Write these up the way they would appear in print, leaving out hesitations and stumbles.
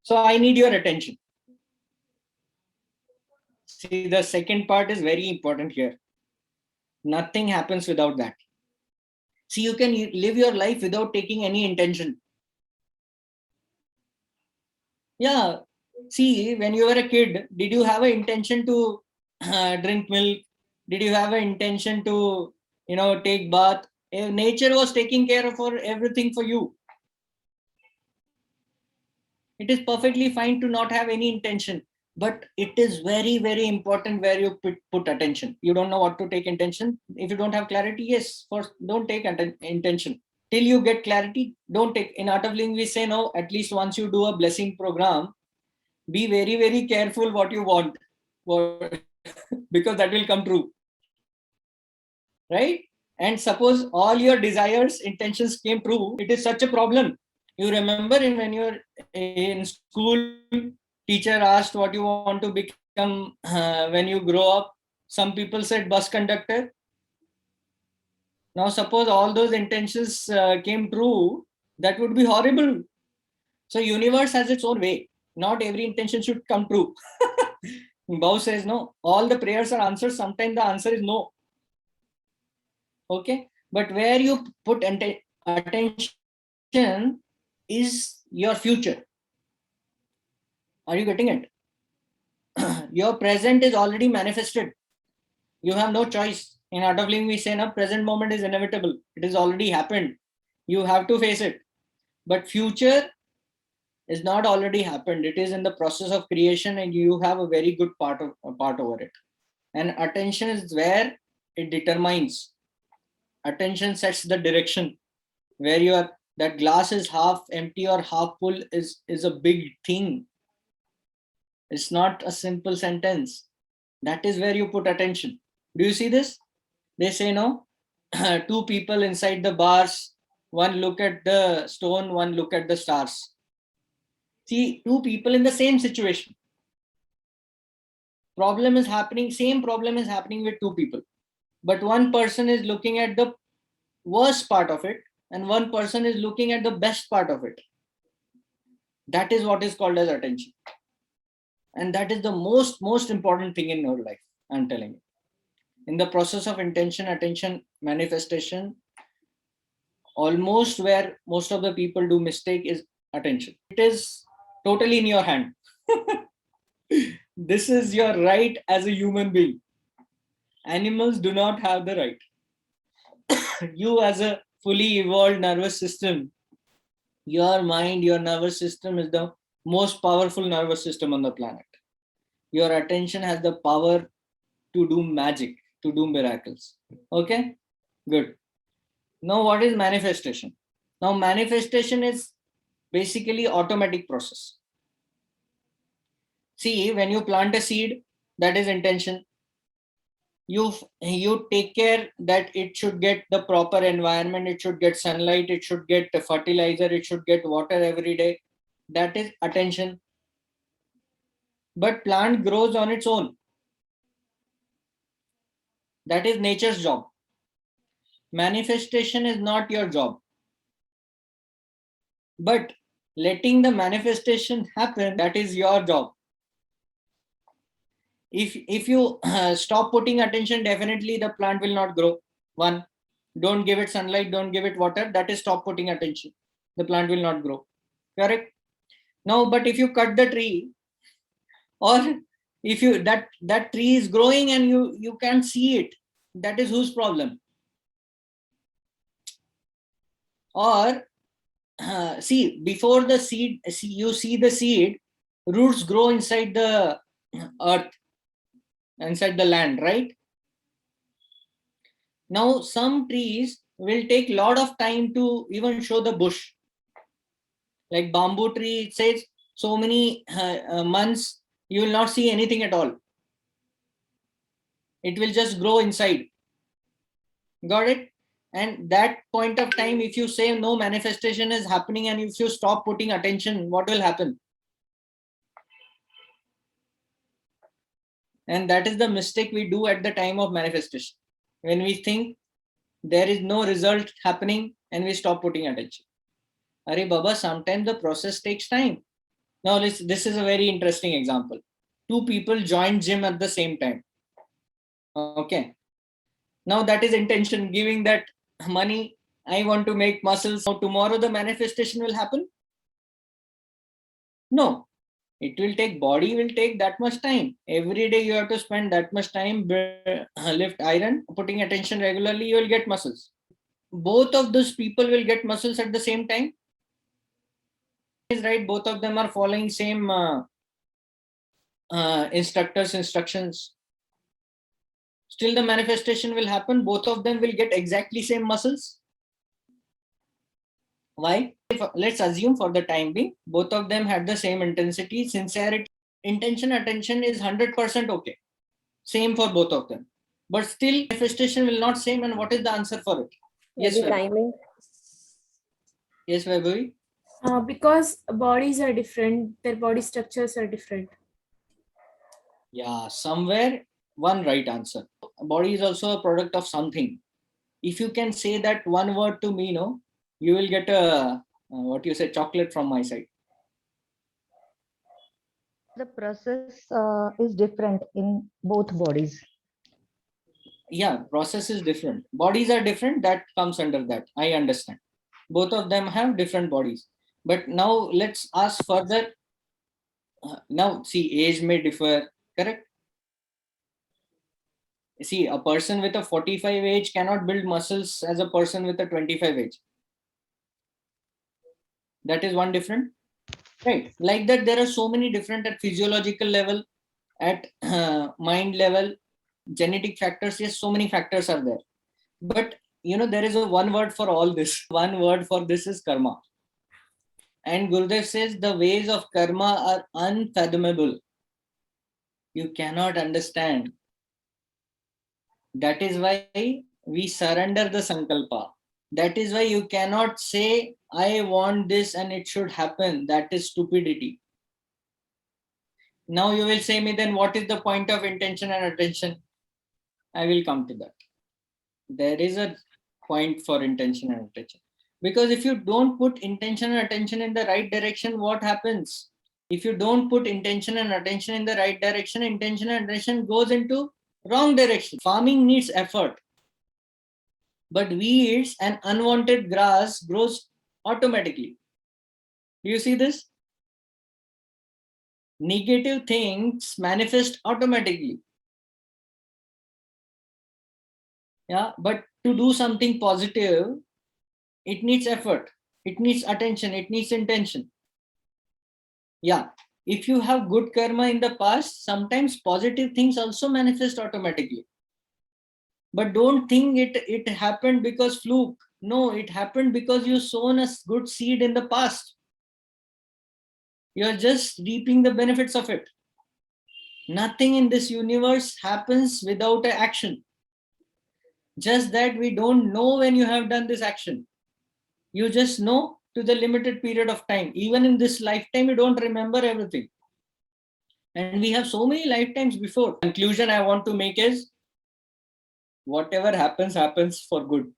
So I need your attention. See, the second part is very important here. Nothing happens without that. See, you can live your life without taking any intention. Yeah. See, when you were a kid, did you have an intention to drink milk? Did you have an intention to, take bath? Nature was taking care of for everything for you. It is perfectly fine to not have any intention, but it is very, very important where you put attention. You don't know what to take intention. If you don't have clarity, yes, first don't take intention. Till you get clarity, don't take. In Art of Living, we say no, at least once you do a blessing program, be very, very careful what you want, because that will come true. Right? And suppose all your desires, intentions came true, it is such a problem. You remember when you're in school, teacher asked what you want to become when you grow up. Some people said bus conductor. Now, suppose all those intentions came true, that would be horrible. So, universe has its own way. Not every intention should come true. Bao says no. All the prayers are answered. Sometimes the answer is no. Okay, but where you put attention is your future. Are you getting it? Your present is already manifested. You have no choice. In Art of Living, we say, no, present moment is inevitable. It has already happened. You have to face it. But future is not already happened. It is in the process of creation, and you have a very good part over it. And attention is where it determines. Attention sets the direction. Where you are, that glass is half empty or half full is a big thing. It's not a simple sentence. That is where you put attention. Do you see this? They say no. Two people inside the bars, one look at the stone, one look at the stars. See, two people in the same situation. Same problem is happening with two people. But one person is looking at the worst part of it, and one person is looking at the best part of it. That is what is called as attention. And that is the most important thing in your life. I'm telling you. In the process of intention, attention, manifestation, almost where most of the people do mistake is attention. It is totally in your hand. This is your right as a human being. Animals do not have the right. You as a fully evolved nervous system, your mind, your nervous system is the most powerful nervous system on the planet. Your attention has the power to do magic, to do miracles. Okay, good. Now, what is manifestation? Now, manifestation is basically automatic process. See, when you plant a seed, that is intention. You take care that it should get the proper environment, it should get sunlight, it should get fertilizer, it should get water every day. That is attention. But plant grows on its own. That is nature's job. Manifestation is not your job. But letting the manifestation happen, that is your job. If you stop putting attention, definitely the plant will not grow. One, don't give it sunlight, don't give it water. That is stop putting attention. The plant will not grow. Correct? No, but if you cut the tree, or if you that tree is growing and you can't see it, that is whose problem? Or see, before the seed, you see the seed, roots grow inside the earth, inside the land, right? Now, some trees will take a lot of time to even show the bush. Like bamboo tree, it says so many months, you will not see anything at all. It will just grow inside. Got it? And that point of time, if you say no manifestation is happening and if you stop putting attention, what will happen? And that is the mistake we do at the time of manifestation. When we think there is no result happening and we stop putting attention. Arey Baba, sometimes the process takes time. Now this is a very interesting example. Two people join gym at the same time. Okay. Now that is intention, giving that money. I want to make muscles. Now tomorrow the manifestation will happen? No. It will take, body will take that much time. Every day you have to spend that much time, lift iron, putting attention regularly, you will get muscles. Both of those people will get muscles at the same time. Is right, both of them are following same instructors instructions. Still the manifestation will happen. Both of them will get exactly same muscles. Why? Let's assume for the time being, both of them had the same intensity, sincerity, intention, attention is 100% okay. Same for both of them. But still manifestation will not same. And what is the answer for it? Yes, Maybe timing. Yes, Vaibhavi? Because bodies are different, their body structures are different. Yeah, somewhere one right answer. Body is also a product of something. If you can say that one word to me, no, you will get a what you say, chocolate from my side. The process is different in both bodies. Yeah, process is different. Bodies are different. That comes under that. I understand. Both of them have different bodies. But now let's ask further. Now see, age may differ. Correct. See, a person with a 45 age cannot build muscles as a person with a 25 age. That is one different. Right. Like that, there are so many different at physiological level, at mind level, genetic factors. Yes, so many factors are there. But there is a one word for all this. One word for this is karma. And Gurudev says the ways of karma are unfathomable. You cannot understand. That is why we surrender the sankalpa. That is why you cannot say, I want this and it should happen. That is stupidity. Now you will say me, then what is the point of intention and attention? I will come to that. There is a point for intention and attention. Because if you don't put intention and attention in the right direction, what happens? If you don't put intention and attention in the right direction, intention and attention goes into wrong direction. Farming needs effort. But weeds and unwanted grass grows automatically. Do you see this? Negative things manifest automatically. Yeah, but to do something positive, it needs effort, it needs attention, it needs intention. Yeah, if you have good karma in the past, sometimes positive things also manifest automatically. But don't think it happened because fluke. No, it happened because you sown a good seed in the past. You are just reaping the benefits of it. Nothing in this universe happens without an action. Just that we don't know when you have done this action. You just know to the limited period of time. Even in this lifetime, you don't remember everything. And we have so many lifetimes before. Conclusion I want to make is, whatever happens, happens for good.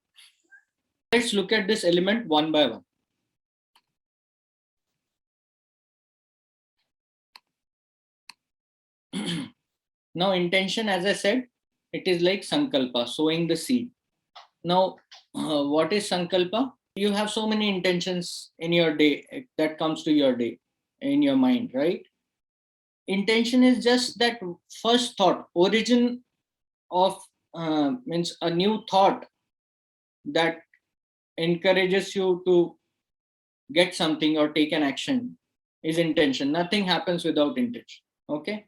Let's look at this element one by one. Now, intention, as I said, it is like sankalpa, sowing the seed. Now, what is sankalpa? You have so many intentions in your day that comes to your day in your mind, right? Intention is just that first thought, origin of means a new thought that encourages you to get something or take an action is intention. Nothing happens without intention. Okay.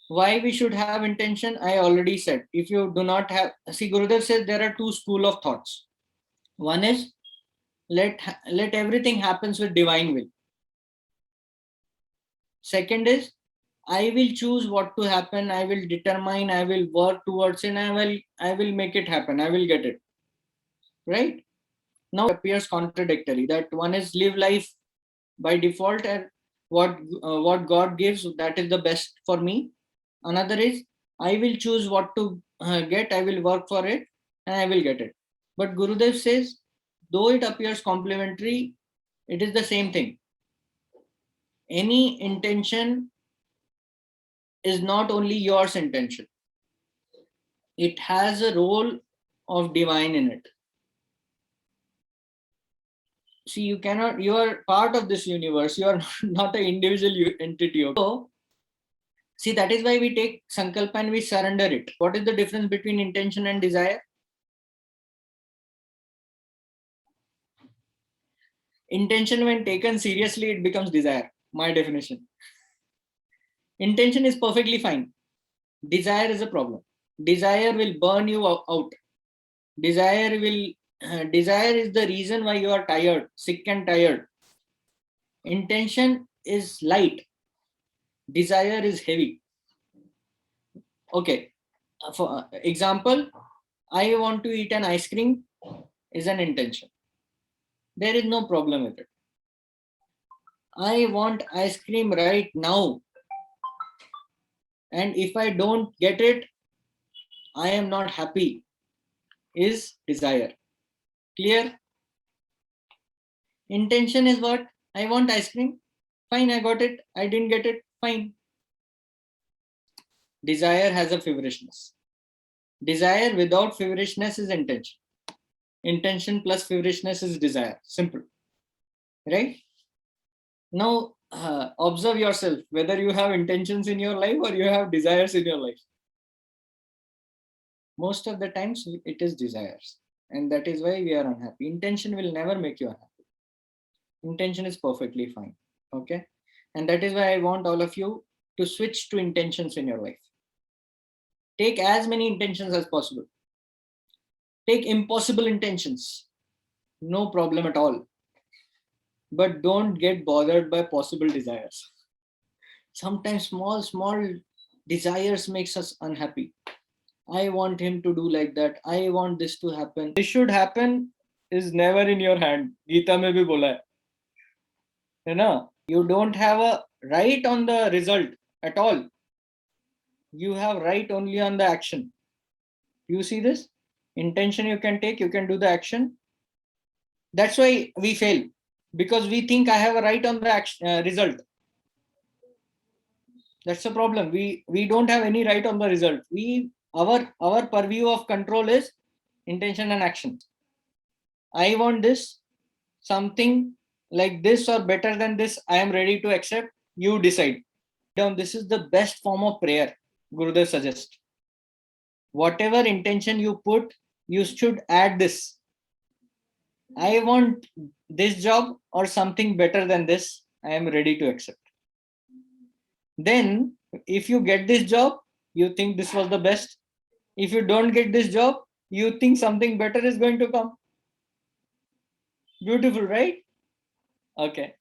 Why we should have intention? I already said. If you do not have, see, Gurudev says there are two school of thoughts. One is let everything happens with divine will. Second is I will choose what to happen. I will determine. I will work towards it. I will make it happen. I will get it. Right? Now it appears contradictory. That one is live life by default and what God gives, that is the best for me. Another is I will choose what to get. I will work for it and I will get it. But Gurudev says, though it appears complementary, it is the same thing. any intention is not only yours intention. It has a role of divine in it. See, you are part of this universe. You are not an individual entity. So, see, that is why we take sankalpa and we surrender it. What is the difference between intention and desire? Intention, when taken seriously, it becomes desire. My definition. Intention is perfectly fine. Desire is a problem. Desire will burn you out. Desire is the reason why you are tired, sick and tired. Intention is light. Desire is heavy. Okay. For example, I want to eat an ice cream is an intention. There is no problem with it. I want ice cream right now. And if I don't get it, I am not happy. Is desire. Clear? Intention is what? I want ice cream. Fine, I got it. I didn't get it. Fine. Desire has a feverishness. Desire without feverishness is intention. Intention plus feverishness is desire. Simple. Right? Now, observe yourself whether you have intentions in your life or you have desires in your life. Most of the times it is desires. And that is why we are unhappy. Intention will never make you unhappy. Intention is perfectly fine. Okay. And that is why I want all of you to switch to intentions in your life. Take as many intentions as possible. Take impossible intentions. No problem at all. But don't get bothered by possible desires. Sometimes small desires makes us unhappy. I want him to do like that. I want this to happen. This should happen is never in your hand. Gita mein bhi bola hai. You know, you don't have a right on the result at all. You have right only on the action. You see this? Intention you can take, you can do the action. That's why we fail. Because we think I have a right on the action, result. That's the problem. We don't have any right on the result. Our purview of control is intention and action. I want this, something like this or better than this, I am ready to accept. You decide. Down. This is the best form of prayer, Gurudev suggests. Whatever intention you put, you should add this. I want this job or something better than this, I am ready to accept. Then, if you get this job, you think this was the best. If you don't get this job, you think something better is going to come. Beautiful, right? Okay.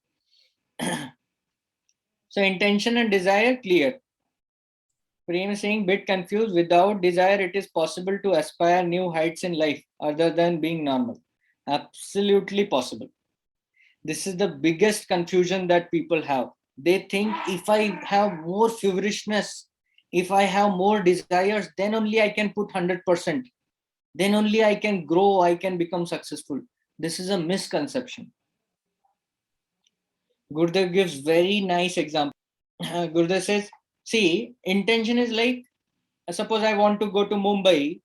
So intention and desire clear. Prem is saying bit confused. Without desire, it is possible to aspire new heights in life other than being normal. Absolutely possible. This is the biggest confusion that people have. They think if I have more feverishness, if I have more desires, then only I can put 100%. Then only I can grow, I can become successful. This is a misconception. Gurudev gives very nice example. Gurudev says, see, intention is like, suppose I want to go to Mumbai.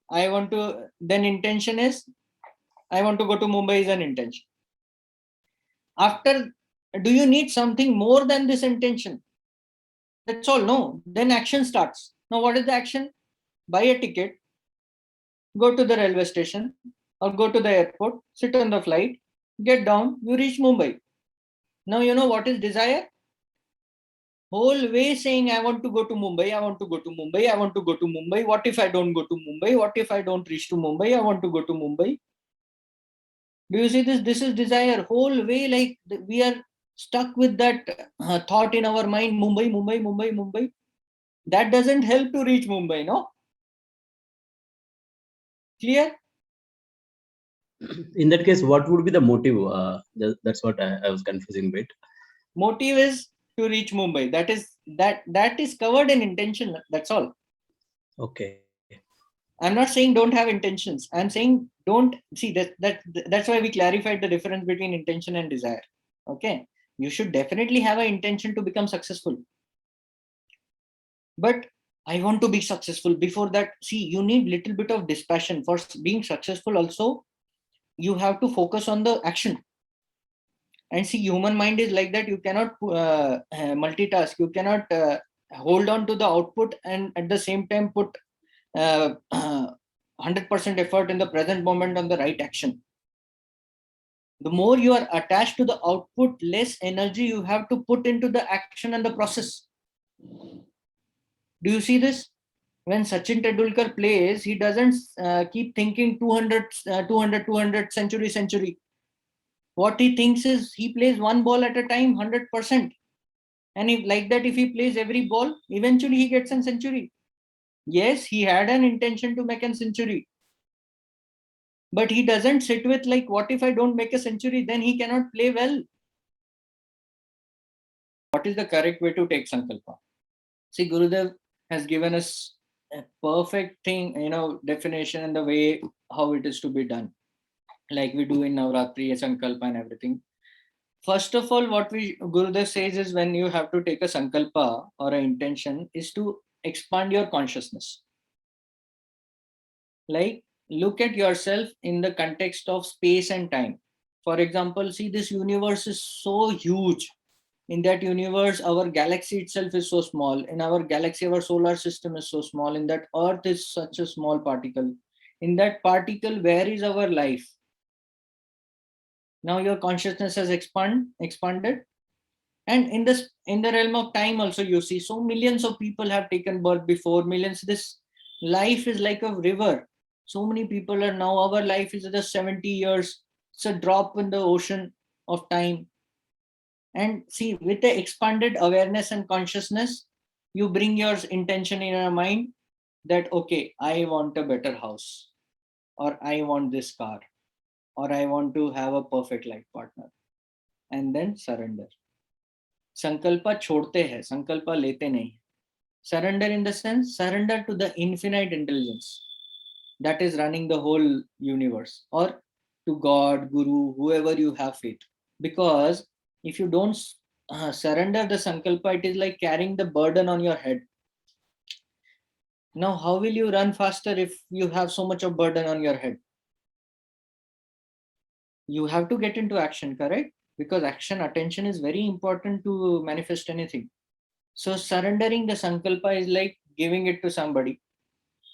Then intention is, I want to go to Mumbai is an intention. After, do you need something more than this intention? That's all, no. Then action starts. Now, what is the action? Buy a ticket, go to the railway station or go to the airport, sit on the flight, get down, you reach Mumbai. Now, you know what is desire? Whole way saying, I want to go to Mumbai, I want to go to Mumbai, I want to go to Mumbai. What if I don't go to Mumbai? What if I don't reach to Mumbai? I want to go to Mumbai. Do you see this? This is desire. Whole way, like we are stuck with that thought in our mind, Mumbai, Mumbai, Mumbai, Mumbai. That doesn't help to reach Mumbai, no? Clear? In that case, what would be the motive? That's what I was confusing a bit. Motive is to reach Mumbai. That is covered in intention. That's all. Okay. I'm not saying don't have intentions. I'm saying don't see that's why we clarified the difference between intention and desire. Okay. You should definitely have an intention to become successful. But I want to be successful. Before that, see, you need little bit of dispassion. For being successful also, you have to focus on the action. And see, human mind is like that. You cannot multitask. You cannot hold on to the output and at the same time put 100% effort in the present moment on the right action. The more you are attached to the output, less energy you have to put into the action and the process. Do you see this? When Sachin Tendulkar plays, he doesn't keep thinking 200 century. What he thinks is he plays one ball at a time, 100%. And if like that, if he plays every ball, eventually he gets a century. Yes, he had an intention to make a century. But he doesn't sit with like, what if I don't make a century? Then he cannot play well. What is the correct way to take Sankalpa? See, Gurudev has given us a perfect thing, definition and the way how it is to be done. Like we do in Navratri, Sankalpa and everything. First of all, what Gurudev says is when you have to take a Sankalpa or an intention is to expand your consciousness. Like look at yourself in the context of space and time. For example, see, this universe is so huge. In that universe, our galaxy itself is so small. In our galaxy, our solar system is so small. In that Earth is such a small particle. In that particle, where is our life? Now your consciousness has expanded. And in the realm of time also, you see, so millions of people have taken birth before, millions. This life is like a river. So many people are now, our life is just 70 years. It's a drop in the ocean of time. And see, with the expanded awareness and consciousness, you bring your intention in your mind that, okay, I want a better house, or I want this car, or I want to have a perfect life partner. And then surrender. Sankalpa छोड़ते हैं, संकल्प लेते नहीं. Surrender in the sense, surrender to the infinite intelligence that is running the whole universe, or to God, Guru, whoever you have faith. Because if you don't surrender the sankalpa, it is like carrying the burden on your head. Now, how will you run faster if you have so much of burden on your head? You have to get into action, correct? Because action, attention is very important to manifest anything. So surrendering the sankalpa is like giving it to somebody.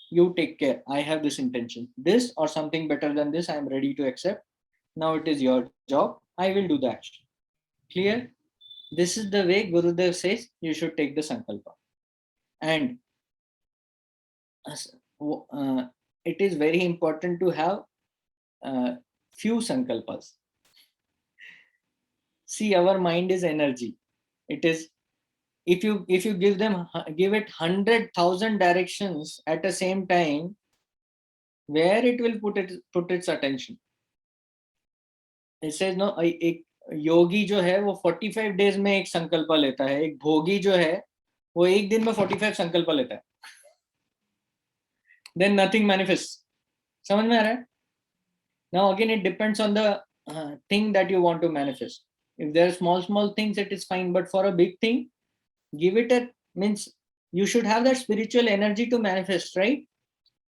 You take care. I have this intention. This or something better than this, I am ready to accept. Now it is your job. I will do the action. Clear? This is the way Gurudev says you should take the sankalpa. And it is very important to have few sankalpas. See, our mind is energy. It is, if you give it 100,000 directions at the same time, where it will put its attention. It says no, एक योगी जो है वो 45 days में एक संकल्प लेता है, एक भोगी जो है वो एक दिन में 45 संकल्प लेता है. Then nothing manifests. समझ में आ रहा है? Now again, it depends on the thing that you want to manifest. If there are small things, it is fine. But for a big thing, give it a, means you should have that spiritual energy to manifest, right?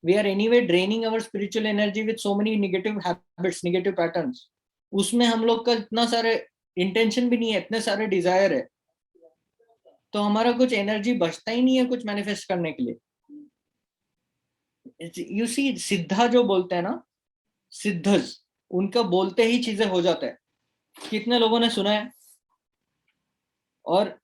We are anyway draining our spiritual energy with so many negative habits, negative patterns. उसमें हम लोग का इतना सारे intention भी नहीं है, इतने सारे डिजायर है, तो हमारा कुछ एनर्जी बचता ही नहीं है कुछ मैनिफेस्ट करने के लिए. यू सी, सिद्धा जो बोलते हैं ना, सिद्धस, उनका बोलते ही चीजें हो जाता है. कितने लोगों ने सुना है? और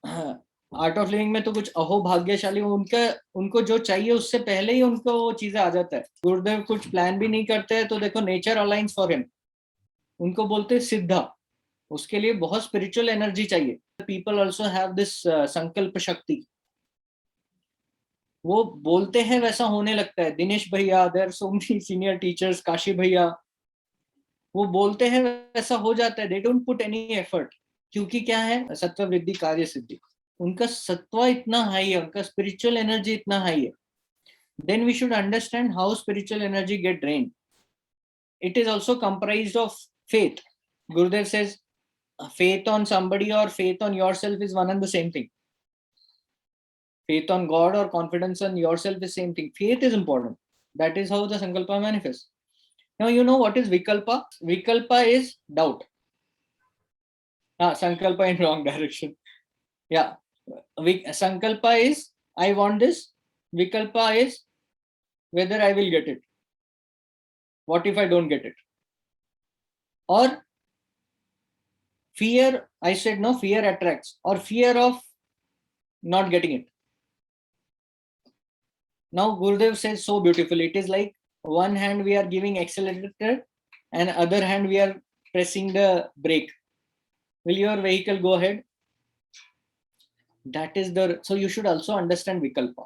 आर्ट ऑफ लिविंग में तो कुछ अहो भाग्यशाली, उनको जो चाहिए उससे पहले ही उनको वो चीजें आ जाता है. गुरुदेव कुछ प्लान भी नहीं करते हैं तो देखो, नेचर अलाइंस फॉर हिम. उनको बोलते हैं सिद्धा. उसके लिए बहुत स्पिरिचुअल एनर्जी चाहिए. पीपल ऑल्सो हैव दिस संकल्प शक्ति. वो बोलते हैं वैसा होने लगता है. दिनेश भैया, there are so many senior teachers, Kashi भैया, वो बोलते हैं वैसा हो जाता है. They don't put any effort. क्योंकि क्या है, सत्व वृद्धि कार्य सिद्धि. उनका सत्व इतना हाई है, उनका स्पिरिचुअल एनर्जी इतना हाई है. Then we should understand how spiritual energy get drained. It is also comprised of faith. Gurudev says, faith on somebody or faith on yourself is one and the same thing. Faith on God or confidence on yourself is same thing. Faith is important. That is how the sankalpa manifests. Now you know what is vikalpa? Vikalpa is doubt. Sankalpa in wrong direction. Yeah. Sankalpa is I want this. Vikalpa is whether I will get it. What if I don't get it? Or fear, I said no, fear attracts, or fear of not getting it. Now Gurudev says so beautifully, it is like one hand we are giving accelerator and other hand we are pressing the brake. Will your vehicle go ahead? That is the, so you should also understand vikalpa.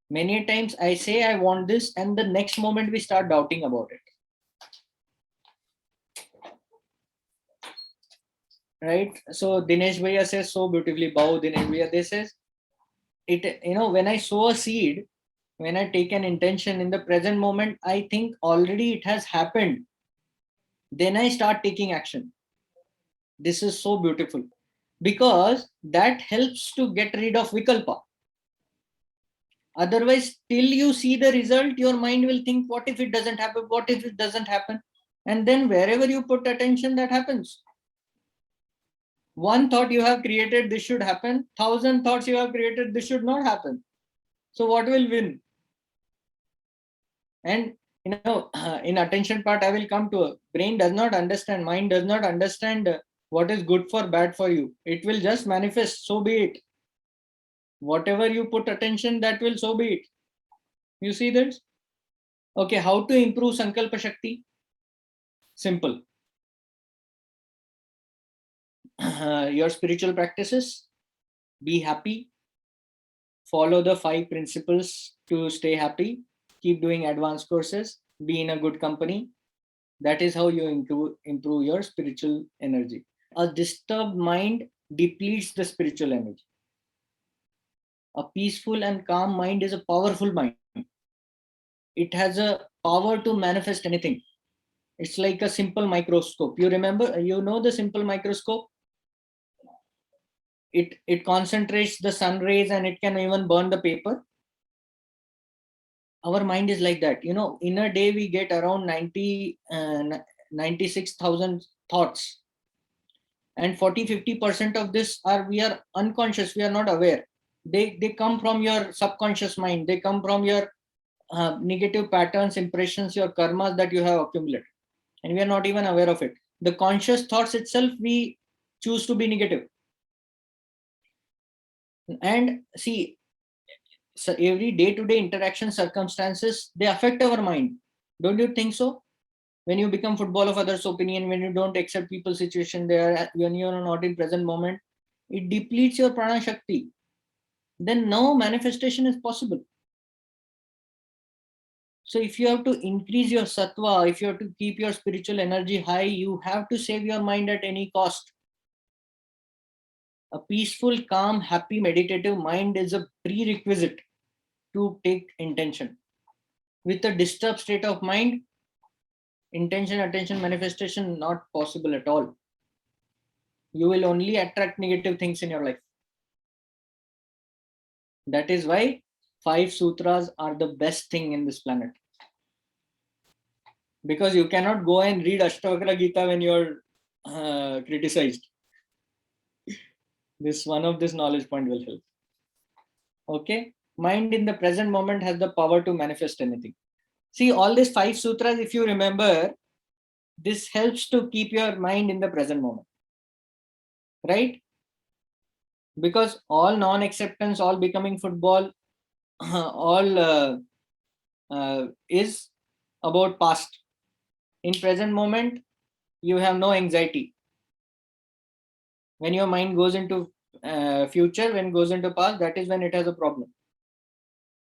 Many times I say I want this and the next moment we start doubting about it. Right? So Dinesh Bhaiya says so beautifully, Bao Dinesh Bhaiya, they says, it, you know, when I sow a seed, when I take an intention in the present moment, I think already it has happened. Then I start taking action. This is so beautiful because that helps to get rid of vikalpa. Otherwise, till you see the result, your mind will think, what if it doesn't happen? What if it doesn't happen? And then wherever you put attention, that happens. One thought you have created, this should happen. 1,000 thoughts you have created, this should not happen. So what will win? And you know, in attention part, I will come to a brain does not understand, mind does not understand what is good for bad for you. It will just manifest, so be it. Whatever you put attention, that will so be it. You see this? Okay, how to improve Sankalpa Shakti? Simple. Your spiritual practices, be happy, follow the 5 principles to stay happy, keep doing advanced courses, be in a good company. That is how you improve your spiritual energy. A disturbed mind depletes the spiritual energy. A peaceful and calm mind is a powerful mind. It has a power to manifest anything. It's like a simple microscope. You remember, you know the simple microscope? It concentrates the sun rays and it can even burn the paper. Our mind is like that. You know, in a day we get around 96,000 thoughts. And 40-50% of this are, we are unconscious, we are not aware. They come from your subconscious mind. They come from your negative patterns, impressions, your karmas that you have accumulated. And we are not even aware of it. The conscious thoughts itself, we choose to be negative. And see, so every day-to-day interaction circumstances, they affect our mind. Don't you think so? When you become football of others' opinion, when you don't accept people's situation there, when you are not in present moment, it depletes your prana shakti. Then no manifestation is possible. So if you have to increase your sattva, if you have to keep your spiritual energy high, you have to save your mind at any cost. A peaceful, calm, happy, meditative mind is a prerequisite to take intention. With a disturbed state of mind, intention, attention, manifestation not possible at all. You will only attract negative things in your life. That is why 5 sutras are the best thing in this planet. Because you cannot go and read Ashtavakra Gita when you're criticized. This one of this knowledge point will help. Okay, mind in the present moment has the power to manifest anything. See, all these 5 sutras, if you remember, this helps to keep your mind in the present moment, right? Because all non-acceptance, all becoming football, all is about past. In present moment, you have no anxiety. When your mind goes into future, when it goes into past, that is when it has a problem.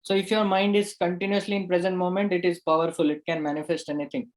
So if your mind is continuously in present moment, it is powerful. It can manifest anything.